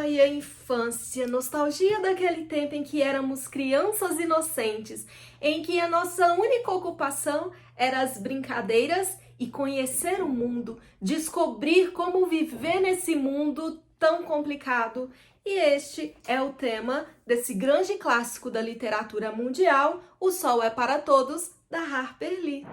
Ai, a infância, nostalgia daquele tempo em que éramos crianças inocentes, em que a nossa única ocupação era as brincadeiras e conhecer o mundo, descobrir como viver nesse mundo tão complicado. E este é o tema desse grande clássico da literatura mundial, O Sol é para Todos, da Harper Lee.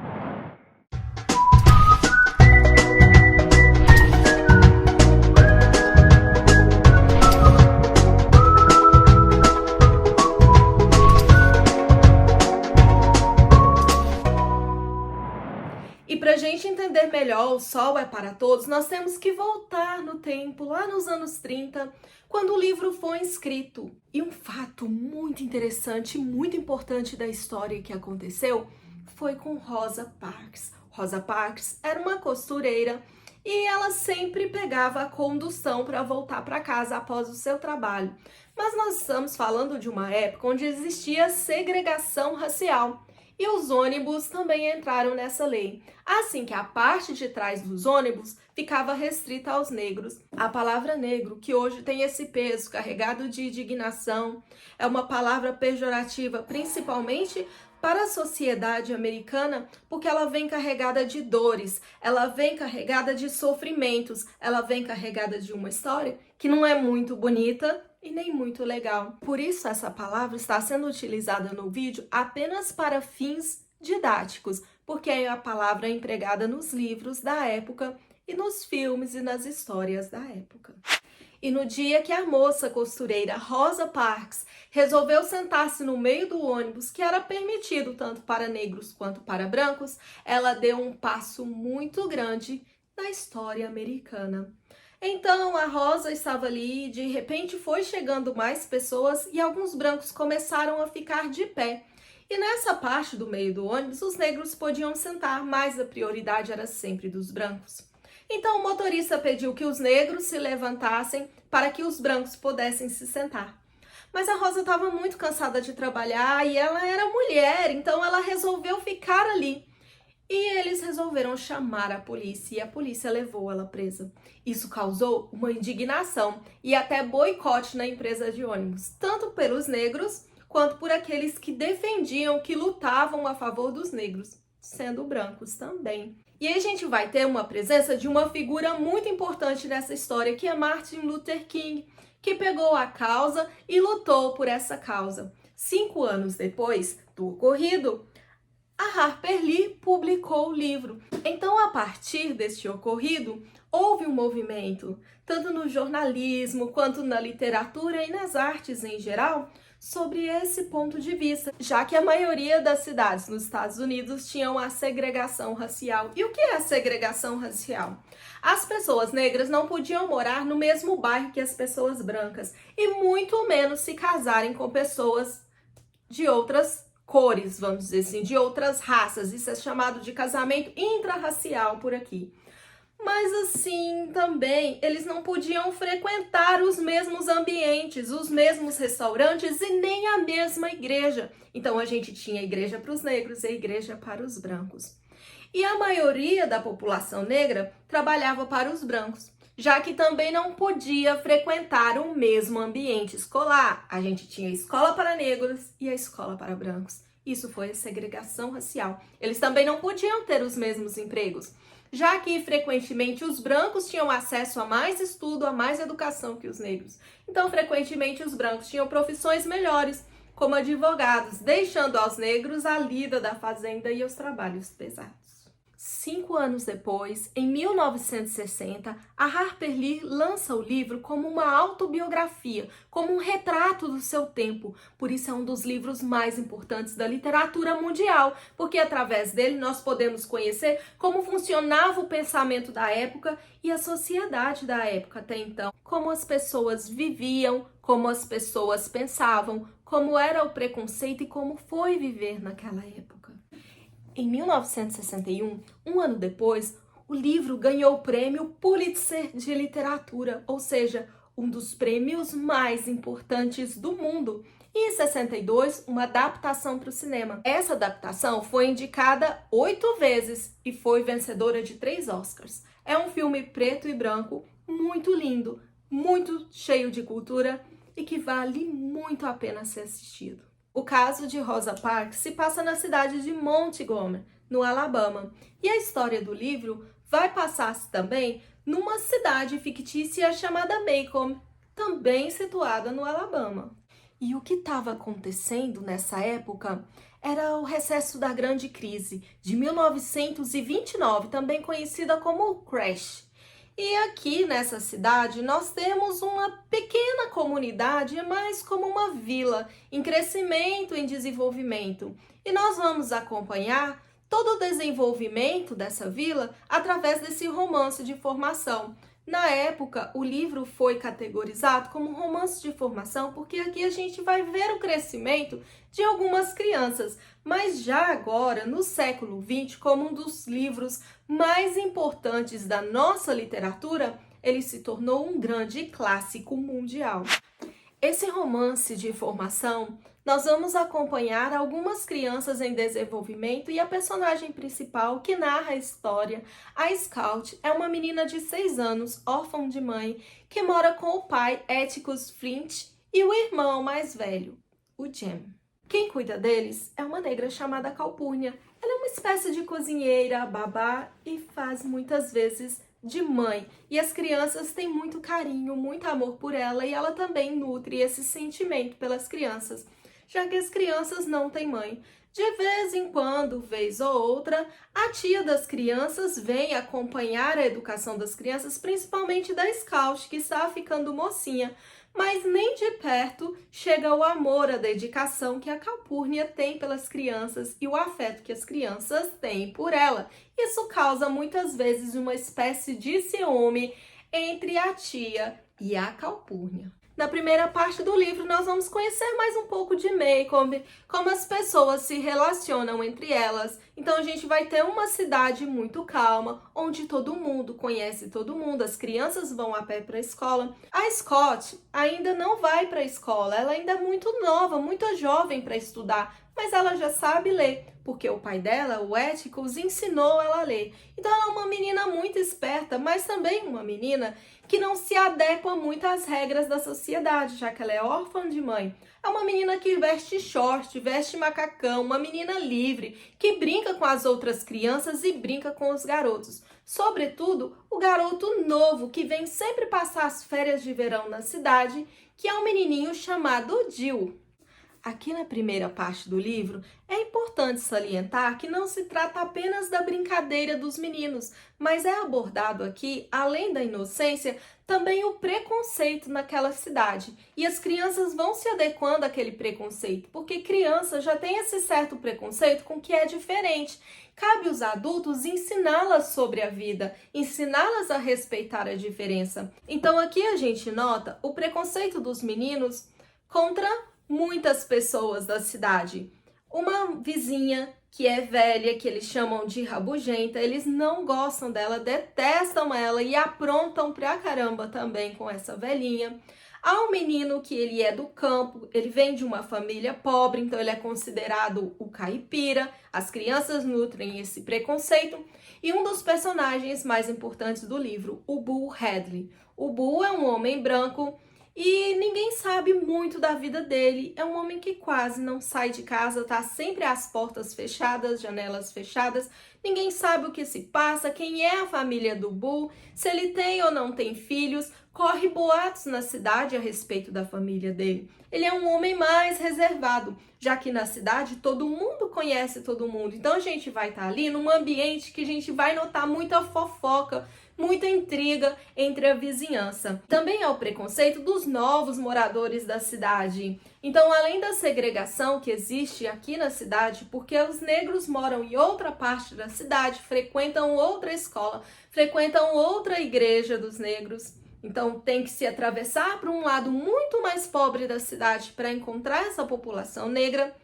E para a gente entender melhor O Sol é para Todos, nós temos que voltar no tempo, lá nos anos 30, quando o livro foi escrito. E um fato muito interessante, muito importante da história que aconteceu, foi com Rosa Parks. Rosa Parks era uma costureira e ela sempre pegava a condução para voltar para casa após o seu trabalho. Mas nós estamos falando de uma época onde existia segregação racial. E os ônibus também entraram nessa lei, assim que a parte de trás dos ônibus ficava restrita aos negros. A palavra negro, que hoje tem esse peso carregado de indignação, é uma palavra pejorativa, principalmente para a sociedade americana, porque ela vem carregada de dores, ela vem carregada de sofrimentos, ela vem carregada de uma história que não é muito bonita e nem muito legal. Por isso essa palavra está sendo utilizada no vídeo apenas para fins didáticos, porque é a palavra empregada nos livros da época e nos filmes e nas histórias da época. E no dia que a moça costureira Rosa Parks resolveu sentar-se no meio do ônibus, que era permitido tanto para negros quanto para brancos, ela deu um passo muito grande na história americana. Então a Rosa estava ali e de repente foi chegando mais pessoas e alguns brancos começaram a ficar de pé. E nessa parte do meio do ônibus, os negros podiam sentar, mas a prioridade era sempre dos brancos. Então o motorista pediu que os negros se levantassem para que os brancos pudessem se sentar. Mas a Rosa estava muito cansada de trabalhar e ela era mulher, então ela resolveu ficar ali. E eles resolveram chamar a polícia e a polícia levou ela presa. Isso causou uma indignação e até boicote na empresa de ônibus, tanto pelos negros quanto por aqueles que defendiam, que lutavam a favor dos negros, sendo brancos também. E aí a gente vai ter uma presença de uma figura muito importante nessa história, que é Martin Luther King, que pegou a causa e lutou por essa causa. 5 anos depois do ocorrido, a Harper Lee publicou o livro. Então, a partir deste ocorrido, houve um movimento, tanto no jornalismo quanto na literatura e nas artes em geral, sobre esse ponto de vista, já que a maioria das cidades nos Estados Unidos tinham a segregação racial. E o que é a segregação racial? As pessoas negras não podiam morar no mesmo bairro que as pessoas brancas e muito menos se casarem com pessoas de outras cores, vamos dizer assim, de outras raças. Isso é chamado de casamento intrarracial por aqui. Mas assim, também, eles não podiam frequentar os mesmos ambientes, os mesmos restaurantes e nem a mesma igreja. Então a gente tinha a igreja para os negros e a igreja para os brancos. E a maioria da população negra trabalhava para os brancos, já que também não podia frequentar o mesmo ambiente escolar. A gente tinha a escola para negros e a escola para brancos. Isso foi a segregação racial. Eles também não podiam ter os mesmos empregos, já que frequentemente os brancos tinham acesso a mais estudo, a mais educação que os negros. Então, frequentemente os brancos tinham profissões melhores, como advogados, deixando aos negros a lida da fazenda e os trabalhos pesados. 5 anos depois, em 1960, a Harper Lee lança o livro como uma autobiografia, como um retrato do seu tempo. Por isso é um dos livros mais importantes da literatura mundial, porque através dele nós podemos conhecer como funcionava o pensamento da época e a sociedade da época até então, como as pessoas viviam, como as pessoas pensavam, como era o preconceito e como foi viver naquela época. Em 1961, um ano depois, o livro ganhou o prêmio Pulitzer de literatura, ou seja, um dos prêmios mais importantes do mundo. E em 62, uma adaptação para o cinema. Essa adaptação foi indicada 8 vezes e foi vencedora de 3 Oscars. É um filme preto e branco, muito lindo, muito cheio de cultura e que vale muito a pena ser assistido. O caso de Rosa Parks se passa na cidade de Montgomery, no Alabama, e a história do livro vai passar-se também numa cidade fictícia chamada Macomb, também situada no Alabama. E o que estava acontecendo nessa época era o recesso da Grande Crise de 1929, também conhecida como o Crash. E aqui nessa cidade nós temos uma pequena comunidade, mas como uma vila em crescimento, em desenvolvimento. E nós vamos acompanhar todo o desenvolvimento dessa vila através desse romance de formação. Na época, o livro foi categorizado como romance de formação porque aqui a gente vai ver o crescimento de algumas crianças, mas já agora, no século XX, como um dos livros mais importantes da nossa literatura, ele se tornou um grande clássico mundial. Esse romance de formação, nós vamos acompanhar algumas crianças em desenvolvimento e a personagem principal que narra a história, a Scout, é uma menina de 6 anos, órfã de mãe, que mora com o pai, Atticus Flint, e o irmão mais velho, o Jem. Quem cuida deles é uma negra chamada Calpurnia. Ela é uma espécie de cozinheira, babá e faz muitas vezes de mãe. E as crianças têm muito carinho, muito amor por ela e ela também nutre esse sentimento pelas crianças, já que as crianças não têm mãe. De vez em quando, vez ou outra, a tia das crianças vem acompanhar a educação das crianças, principalmente da Scout, que está ficando mocinha, mas nem de perto chega o amor, a dedicação que a Calpurnia tem pelas crianças e o afeto que as crianças têm por ela. Isso causa muitas vezes uma espécie de ciúme entre a tia e a Calpurnia. Na primeira parte do livro, nós vamos conhecer mais um pouco de Macomb, como as pessoas se relacionam entre elas. Então, a gente vai ter uma cidade muito calma, onde todo mundo conhece todo mundo, as crianças vão a pé para a escola. A Scott ainda não vai para a escola, ela ainda é muito nova, muito jovem para estudar, mas ela já sabe ler, porque o pai dela, o Atticus, ensinou ela a ler. Então, ela é uma menina muito esperta, mas também uma menina que não se adequa muito às regras da sociedade, já que ela é órfã de mãe. É uma menina que veste short, veste macacão, uma menina livre, que brinca com as outras crianças e brinca com os garotos. Sobretudo, o garoto novo, que vem sempre passar as férias de verão na cidade, que é um menininho chamado Jill. Aqui na primeira parte do livro, é importante salientar que não se trata apenas da brincadeira dos meninos, mas é abordado aqui, além da inocência, também o preconceito naquela cidade. E as crianças vão se adequando àquele preconceito, porque criança já tem esse certo preconceito com o que é diferente. Cabe aos adultos ensiná-las sobre a vida, ensiná-las a respeitar a diferença. Então aqui a gente nota o preconceito dos meninos contra muitas pessoas da cidade. Uma vizinha que é velha, que eles chamam de rabugenta, eles não gostam dela, detestam ela e aprontam pra caramba também com essa velhinha. Há um menino que ele é do campo, ele vem de uma família pobre, então ele é considerado o caipira. As crianças nutrem esse preconceito. E um dos personagens mais importantes do livro, o Bull Hadley. O Bull é um homem branco e ninguém sabe muito da vida dele. É um homem que quase não sai de casa, tá sempre às portas fechadas, janelas fechadas. Ninguém sabe o que se passa, quem é a família do Bull, se ele tem ou não tem filhos. Corre boatos na cidade a respeito da família dele. Ele é um homem mais reservado, já que na cidade todo mundo conhece todo mundo. Então a gente vai estar ali num ambiente que a gente vai notar muita fofoca, muita intriga entre a vizinhança. Também há o preconceito dos novos moradores da cidade. Então, além da segregação que existe aqui na cidade, porque os negros moram em outra parte da cidade, frequentam outra escola, frequentam outra igreja dos negros, então tem que se atravessar para um lado muito mais pobre da cidade para encontrar essa população negra.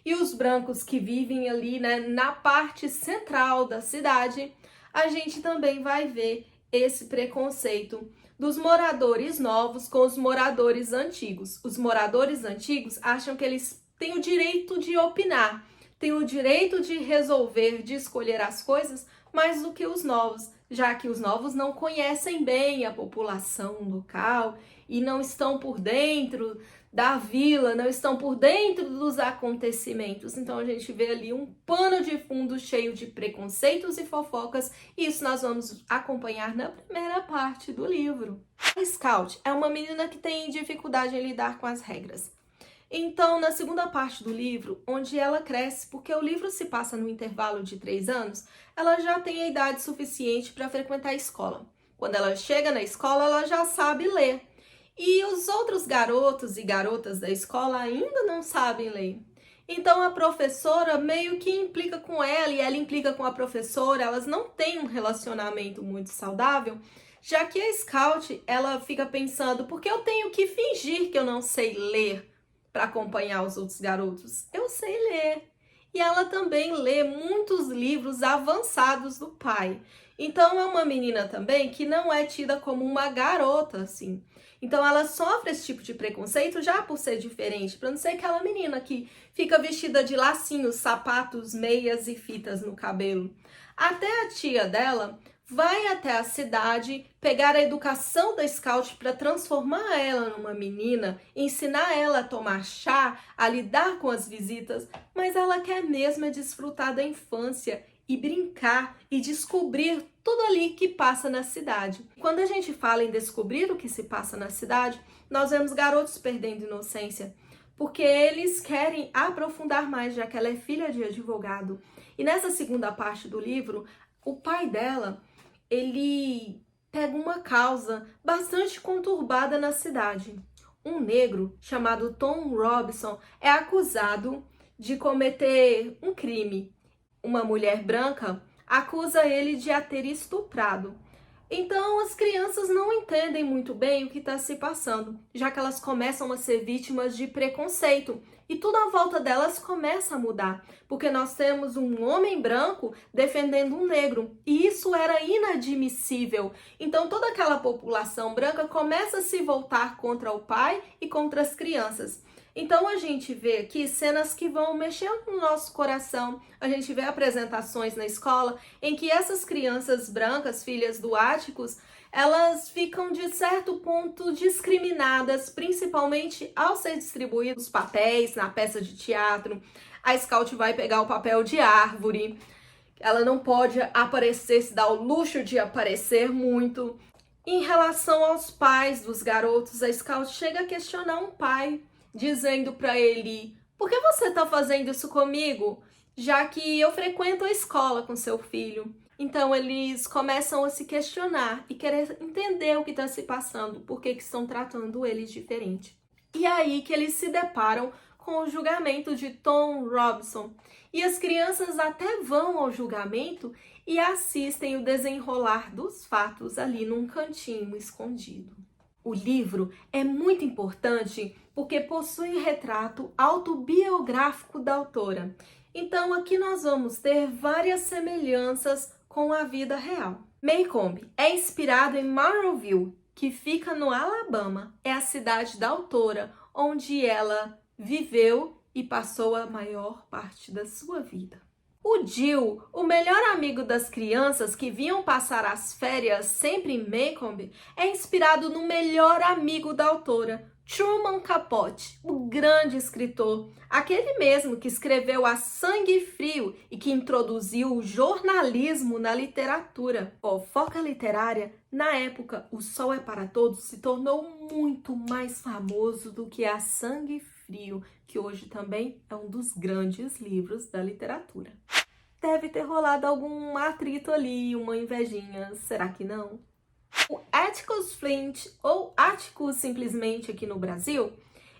E os brancos que vivem ali, né, na parte central da cidade, a gente também vai ver esse preconceito dos moradores novos com os moradores antigos. Os moradores antigos acham que eles têm o direito de opinar, têm o direito de resolver, de escolher as coisas, mais do que os novos, já que os novos não conhecem bem a população local e não estão por dentro da vila, não estão por dentro dos acontecimentos. Então a gente vê ali um pano de fundo cheio de preconceitos e fofocas, e isso nós vamos acompanhar na primeira parte do livro. A Scout é uma menina que tem dificuldade em lidar com as regras. Então, na segunda parte do livro, onde ela cresce, porque o livro se passa no intervalo de 3 anos, ela já tem a idade suficiente para frequentar a escola. Quando ela chega na escola, ela já sabe ler. E os outros garotos e garotas da escola ainda não sabem ler. Então, a professora meio que implica com ela e ela implica com a professora, elas não têm um relacionamento muito saudável, já que a Scout, ela fica pensando, por que eu tenho que fingir que eu não sei ler para acompanhar os outros garotos? Eu sei ler. E ela também lê muitos livros avançados do pai. Então é uma menina também que não é tida como uma garota, assim. Então ela sofre esse tipo de preconceito já por ser diferente, para não ser aquela menina que fica vestida de lacinhos, sapatos, meias e fitas no cabelo. Até a tia dela vai até a cidade pegar a educação da Scout para transformar ela numa menina, ensinar ela a tomar chá, a lidar com as visitas, mas ela quer mesmo é desfrutar da infância e brincar e descobrir tudo ali que passa na cidade. Quando a gente fala em descobrir o que se passa na cidade, nós vemos garotos perdendo inocência, porque eles querem aprofundar mais, já que ela é filha de advogado. E nessa segunda parte do livro, o pai dela, ele pega uma causa bastante conturbada na cidade. Um negro chamado Tom Robinson é acusado de cometer um crime. Uma mulher branca acusa ele de a ter estuprado. Então as crianças não entendem muito bem o que está se passando, já que elas começam a ser vítimas de preconceito. E tudo à volta delas começa a mudar, porque nós temos um homem branco defendendo um negro, e isso era inadmissível. Então toda aquela população branca começa a se voltar contra o pai e contra as crianças. Então a gente vê aqui cenas que vão mexendo no nosso coração. A gente vê apresentações na escola em que essas crianças brancas, filhas do Áticos, elas ficam de certo ponto discriminadas, principalmente ao ser distribuídos os papéis na peça de teatro. A Scout vai pegar o papel de árvore, ela não pode aparecer, se dá o luxo de aparecer muito. Em relação aos pais dos garotos, a Scout chega a questionar um pai, dizendo para ele: por que você está fazendo isso comigo? Já que eu frequento a escola com seu filho. Então eles começam a se questionar e querer entender o que está se passando, por que estão tratando eles diferente. E é aí que eles se deparam com o julgamento de Tom Robinson. E as crianças até vão ao julgamento e assistem o desenrolar dos fatos ali num cantinho escondido. O livro é muito importante porque possui retrato autobiográfico da autora. Então aqui nós vamos ter várias semelhanças com a vida real. Maycomb é inspirado em Monroeville, que fica no Alabama. É a cidade da autora, onde ela viveu e passou a maior parte da sua vida. O Jill, o melhor amigo das crianças que vinham passar as férias sempre em Maycomb, é inspirado no melhor amigo da autora, Truman Capote, o grande escritor, aquele mesmo que escreveu A Sangue Frio e que introduziu o jornalismo na literatura. Fofoca literária, na época, O Sol é para Todos se tornou muito mais famoso do que A Sangue Frio, que hoje também é um dos grandes livros da literatura. Deve ter rolado algum atrito ali, uma invejinha, será que não? O Atticus Flint, ou Atticus simplesmente aqui no Brasil,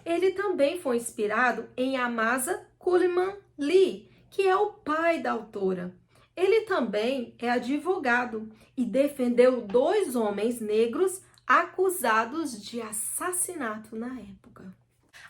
ele também foi inspirado em Amasa Coleman Lee, que é o pai da autora. Ele também é advogado e defendeu 2 homens negros acusados de assassinato na época.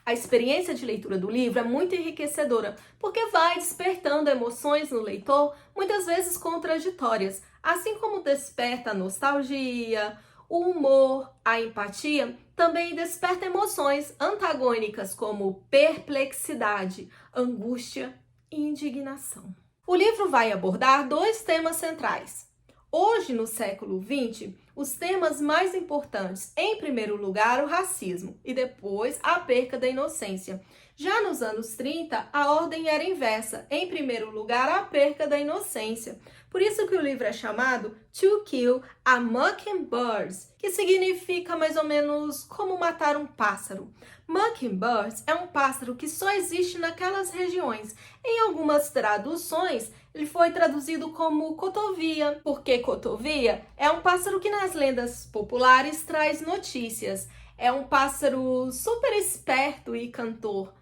A experiência de leitura do livro é muito enriquecedora, porque vai despertando emoções no leitor, muitas vezes contraditórias, assim como desperta a nostalgia, o humor, a empatia, também desperta emoções antagônicas como perplexidade, angústia e indignação. O livro vai abordar dois temas centrais. Hoje, no século XX, os temas mais importantes, em primeiro lugar, o racismo e depois a perca da inocência. Já nos anos 30, a ordem era inversa, em primeiro lugar, a perca da inocência. Por isso que o livro é chamado To Kill a Mockingbird, que significa mais ou menos como matar um pássaro. Mockingbird é um pássaro que só existe naquelas regiões. Em algumas traduções, ele foi traduzido como cotovia, porque cotovia é um pássaro que nas lendas populares traz notícias. É um pássaro super esperto e cantor.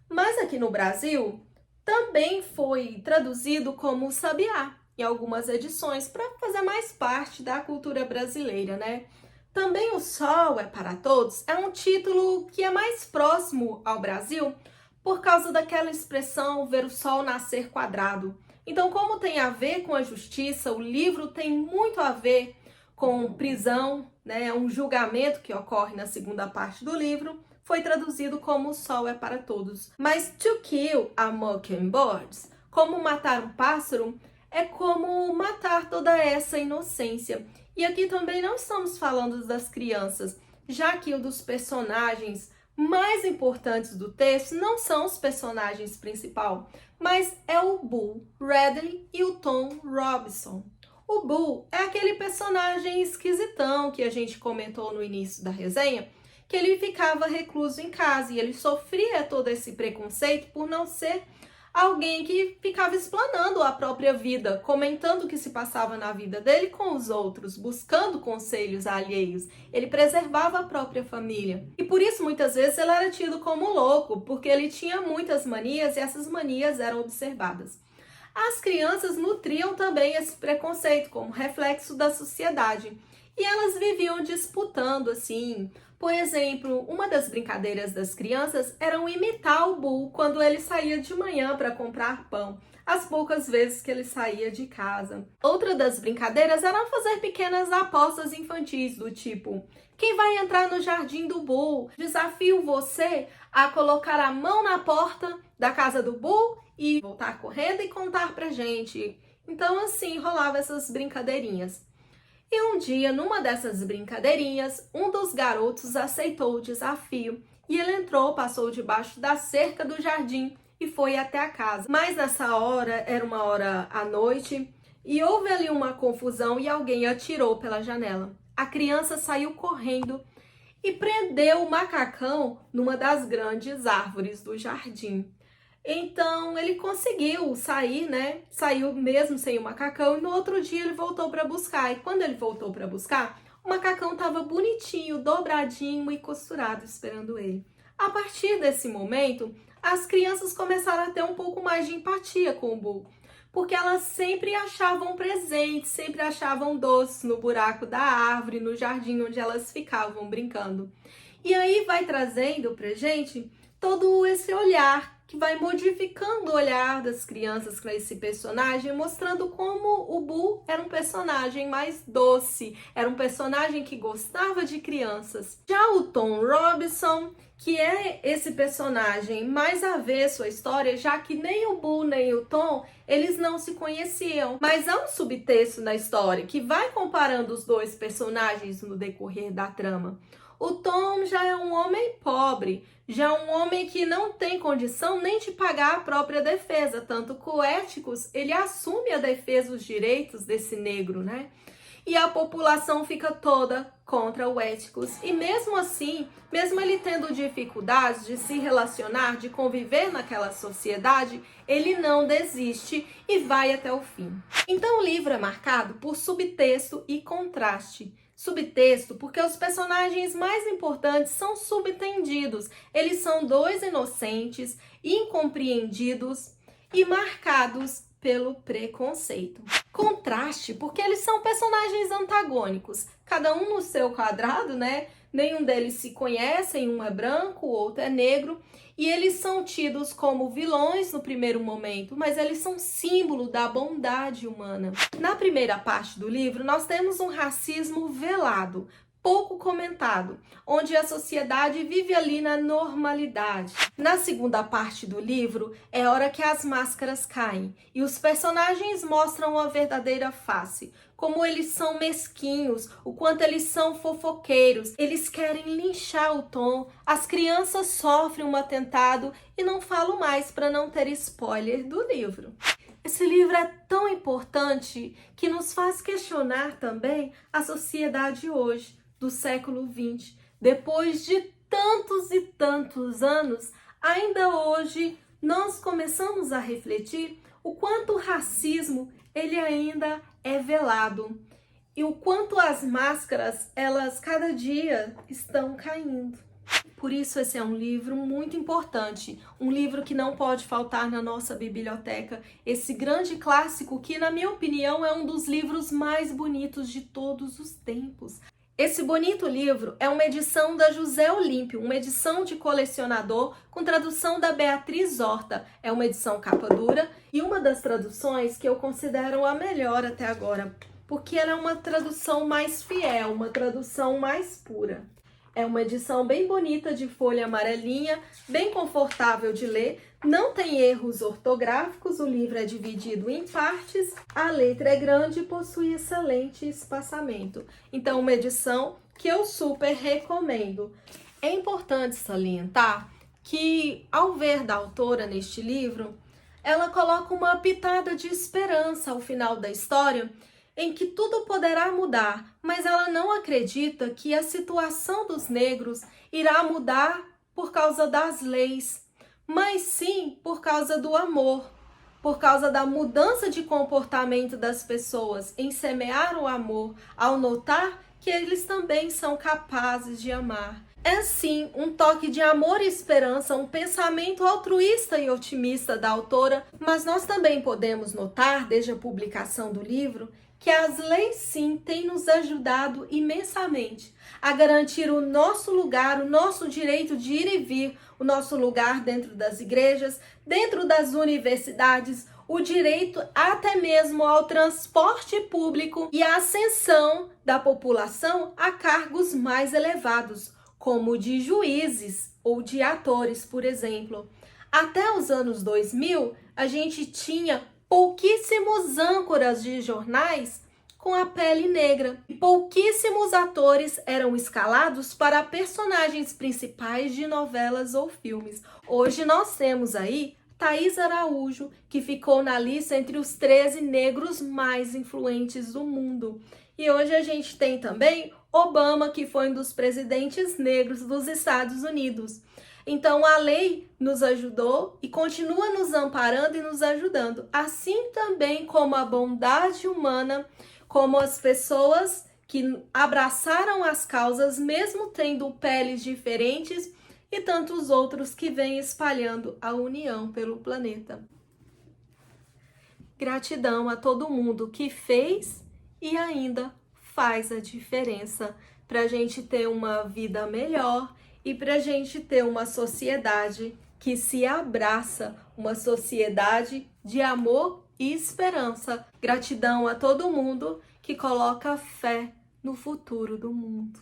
Mas aqui no Brasil, também foi traduzido como sabiá em algumas edições para fazer mais parte da cultura brasileira, né? Também O Sol é para Todos é um título que é mais próximo ao Brasil por causa daquela expressão ver o sol nascer quadrado. Então, como tem a ver com a justiça, o livro tem muito a ver com prisão, né? Um julgamento que ocorre na segunda parte do livro. Foi traduzido como O Sol é para Todos. Mas To Kill a Mockingbird, como matar um pássaro, é como matar toda essa inocência. E aqui também não estamos falando das crianças, já que um dos personagens mais importantes do texto não são os personagens principais, mas é o Bull Radley e o Tom Robinson. O Bull é aquele personagem esquisitão que a gente comentou no início da resenha, que ele ficava recluso em casa e ele sofria todo esse preconceito por não ser alguém que ficava explanando a própria vida, comentando o que se passava na vida dele com os outros, buscando conselhos alheios. Ele preservava a própria família. E por isso, muitas vezes, ele era tido como louco, porque ele tinha muitas manias e essas manias eram observadas. As crianças nutriam também esse preconceito como reflexo da sociedade. E elas viviam disputando, assim. Por exemplo, uma das brincadeiras das crianças era imitar o Bull quando ele saía de manhã para comprar pão, as poucas vezes que ele saía de casa. Outra das brincadeiras era fazer pequenas apostas infantis, do tipo: quem vai entrar no jardim do Bull? Desafio você a colocar a mão na porta da casa do Bull e voltar correndo e contar pra gente. Então, assim, rolava essas brincadeirinhas. E um dia, numa dessas brincadeirinhas, um dos garotos aceitou o desafio e ele entrou, passou debaixo da cerca do jardim e foi até a casa. Mas nessa hora, era uma hora à noite, e houve ali uma confusão e alguém atirou pela janela. A criança saiu correndo e prendeu o macacão numa das grandes árvores do jardim. Então, ele conseguiu sair, né? Saiu mesmo sem o macacão e no outro dia ele voltou para buscar. E quando ele voltou para buscar, o macacão estava bonitinho, dobradinho e costurado esperando ele. A partir desse momento, as crianças começaram a ter um pouco mais de empatia com o Bull, porque elas sempre achavam presentes, sempre achavam doces no buraco da árvore, no jardim onde elas ficavam brincando. E aí vai trazendo pra gente todo esse olhar que vai modificando o olhar das crianças para esse personagem, mostrando como o Bull era um personagem mais doce, era um personagem que gostava de crianças. Já o Tom Robinson, que é esse personagem mais avesso à história, já que nem o Bull nem o Tom, eles não se conheciam. Mas há um subtexto na história que vai comparando os dois personagens no decorrer da trama. O Tom já é um homem pobre, já é um homem que não tem condição nem de pagar a própria defesa, tanto que o Atticus, ele assume a defesa, os direitos desse negro, né? E a população fica toda contra o Atticus. E mesmo assim, mesmo ele tendo dificuldades de se relacionar, de conviver naquela sociedade, ele não desiste e vai até o fim. Então o livro é marcado por subtexto e contraste. Subtexto porque os personagens mais importantes são subtendidos. Eles são dois inocentes, incompreendidos e marcados pelo preconceito. Contraste porque eles são personagens antagônicos, cada um no seu quadrado, né? Nenhum deles se conhecem, um é branco, o outro é negro, e eles são tidos como vilões no primeiro momento, mas eles são símbolo da bondade humana. Na primeira parte do livro, nós temos um racismo velado, pouco comentado, onde a sociedade vive ali na normalidade. Na segunda parte do livro é a hora que as máscaras caem e os personagens mostram a verdadeira face, como eles são mesquinhos, o quanto eles são fofoqueiros, eles querem linchar o Tom, as crianças sofrem um atentado e não falo mais para não ter spoiler do livro. Esse livro é tão importante que nos faz questionar também a sociedade hoje, do século XX. Depois de tantos e tantos anos, ainda hoje nós começamos a refletir o quanto o racismo ele ainda é velado e o quanto as máscaras, elas cada dia estão caindo. Por isso esse é um livro muito importante, um livro que não pode faltar na nossa biblioteca, esse grande clássico que, na minha opinião, é um dos livros mais bonitos de todos os tempos. Esse bonito livro é uma edição da José Olímpio, uma edição de colecionador com tradução da Beatriz Horta. É uma edição capa dura e uma das traduções que eu considero a melhor até agora, porque ela é uma tradução mais fiel, uma tradução mais pura. É uma edição bem bonita de folha amarelinha, bem confortável de ler, não tem erros ortográficos, o livro é dividido em partes, a letra é grande e possui excelente espaçamento. Então, uma edição que eu super recomendo. É importante salientar que, ao ver da autora neste livro, ela coloca uma pitada de esperança ao final da história, em que tudo poderá mudar, mas ela não acredita que a situação dos negros irá mudar por causa das leis, mas sim por causa do amor, por causa da mudança de comportamento das pessoas em semear o amor, ao notar que eles também são capazes de amar. É sim um toque de amor e esperança, um pensamento altruísta e otimista da autora, mas nós também podemos notar, desde a publicação do livro, que as leis sim têm nos ajudado imensamente a garantir o nosso lugar, o nosso direito de ir e vir, o nosso lugar dentro das igrejas, dentro das universidades, o direito até mesmo ao transporte público e a ascensão da população a cargos mais elevados, como de juízes ou de atores, por exemplo. Até os anos 2000, a gente tinha pouquíssimos âncoras de jornais com a pele negra e pouquíssimos atores eram escalados para personagens principais de novelas ou filmes. Hoje nós temos aí Thaís Araújo, que ficou na lista entre os 13 negros mais influentes do mundo. E hoje a gente tem também Obama, que foi um dos presidentes negros dos Estados Unidos. Então, a lei nos ajudou e continua nos amparando e nos ajudando, assim também como a bondade humana, como as pessoas que abraçaram as causas, mesmo tendo peles diferentes, e tantos outros que vêm espalhando a união pelo planeta. Gratidão a todo mundo que fez e ainda faz a diferença para a gente ter uma vida melhor e para a gente ter uma sociedade que se abraça, uma sociedade de amor e esperança. Gratidão a todo mundo que coloca fé no futuro do mundo.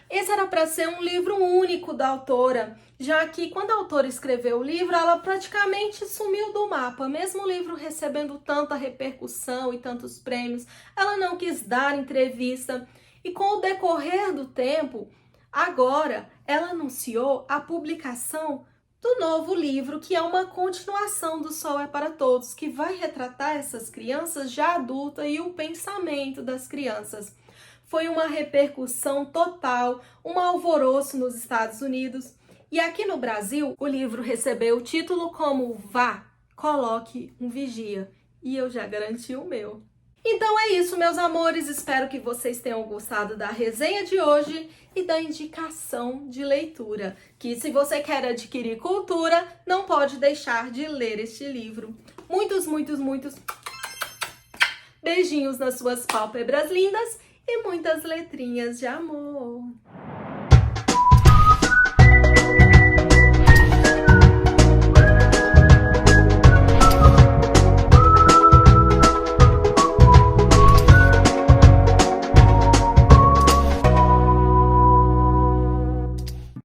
Esse era para ser um livro único da autora, já que quando a autora escreveu o livro, ela praticamente sumiu do mapa. Mesmo o livro recebendo tanta repercussão e tantos prêmios, ela não quis dar entrevista. E com o decorrer do tempo, agora ela anunciou a publicação do novo livro, que é uma continuação do Sol é para Todos, que vai retratar essas crianças já adultas e o pensamento das crianças. Foi uma repercussão total, um alvoroço nos Estados Unidos. E aqui no Brasil, o livro recebeu o título como Vá, Coloque um Vigia. E eu já garanti o meu. Então é isso, meus amores. Espero que vocês tenham gostado da resenha de hoje e da indicação de leitura. Que se você quer adquirir cultura, não pode deixar de ler este livro. Muitos, muitos, muitos beijinhos nas suas pálpebras lindas e muitas letrinhas de amor.